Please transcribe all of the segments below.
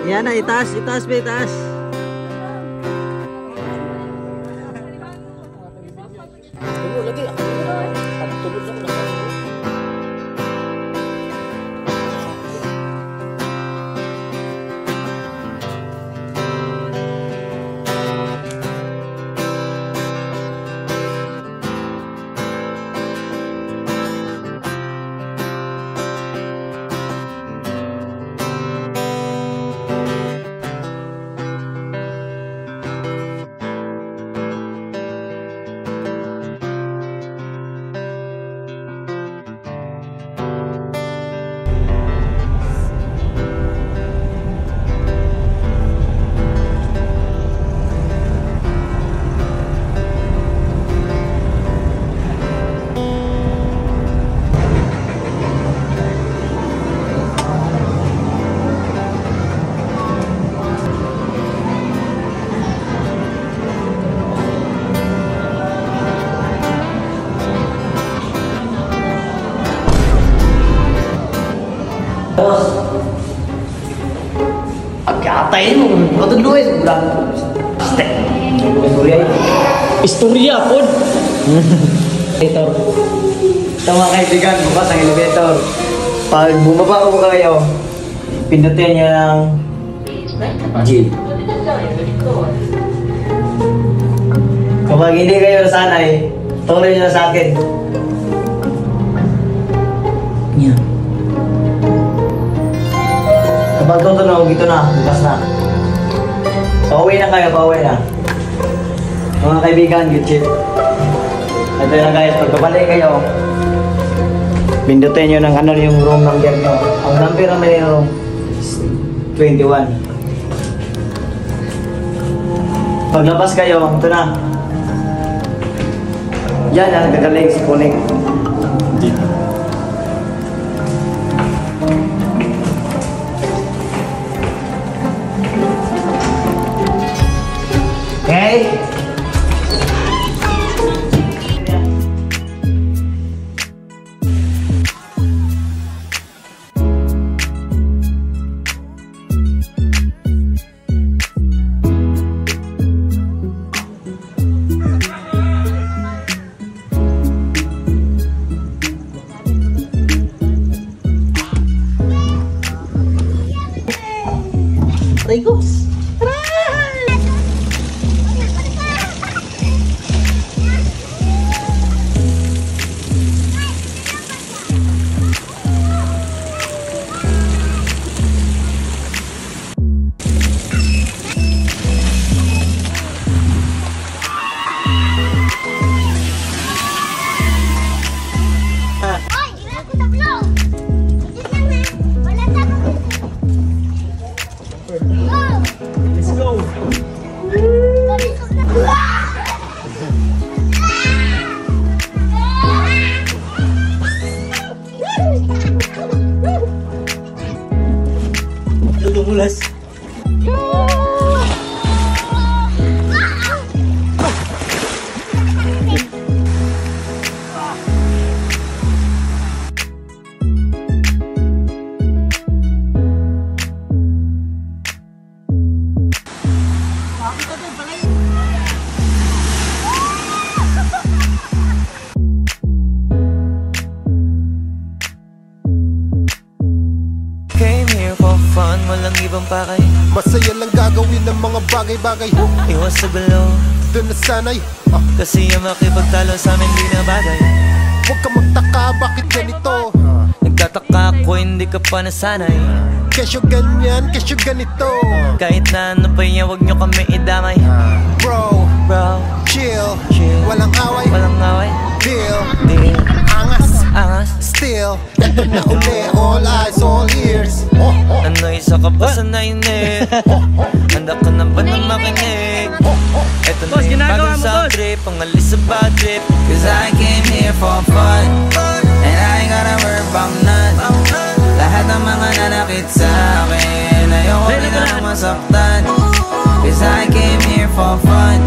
Yan na, itaas, itaas, itaas. Pagkatayin mo, matuluis, ulang. Step. Istorya po. Elevator. Ito mga kaibigan, bukas ang elevator. Pag bumaba ko kayo, pindutin niya ng G. Kapag hindi kayo nasanay, tuloy niyo na sa akin. Yan. Kapag tutunog, ito na, bukas na. Pauwi na kayo, pauwi na. Mga kaibigan, good shit. Ito na guys, pagpapalay kayo, pindutin nyo ng ano yung room number nyo. Ang number naman yung room is 21. Paglabas kayo, ito na. Yan ang nagagaling si Kunik. Okay? Rigos. Let's go! Lumulas. Walang ibang pakay, masaya lang gagawin ng mga bagay-bagay. Iwas sa gulo, doon na sanay. Kasi yung makipagtalo sa amin di na bagay. Huwag ka magtaka, bakit ganito? Nagtataka ako, hindi ka pa nasanay. Kesyo ganyan, kesyo ganito. Kahit na ano pa niya, huwag nyo kami idamay. Bro, chill, walang away, deal, angas, still. Ito na uli, all eyes, all ears. Ano isa ka ba sa nainit? Handa ka na ba na makinig? Ito na yung bagong sound trip, pangalis sa bad trip. Cause I came here for fun, and I ain't gotta worry about none. Lahat ng mga nanakit sa akin, ayoko rin na masaktan. Cause I came here for fun,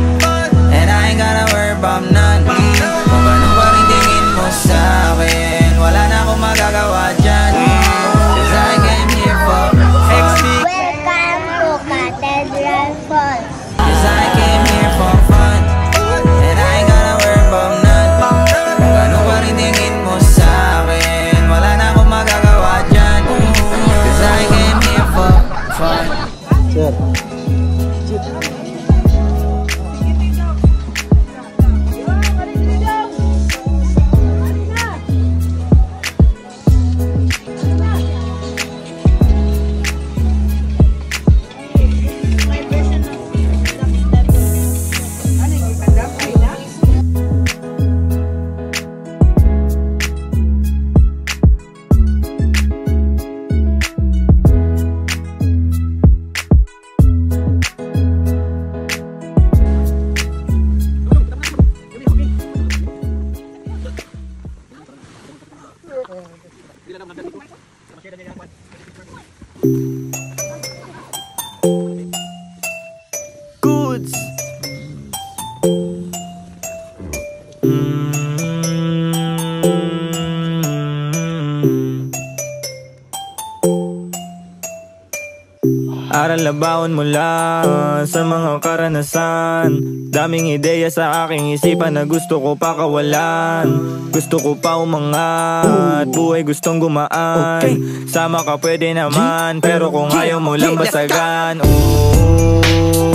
and I ain't gotta worry about none. Kung ganun pa rin tingin mo sa akin, Goods. Aral na baon mula sa mga karanasan. Daming ideya sa aking isipan na gusto ko pa kawalan. Gusto ko pa umangat, buhay gustong gumaan. Sama ka pwede naman, pero kung ayaw mo lang basagan. Ooh.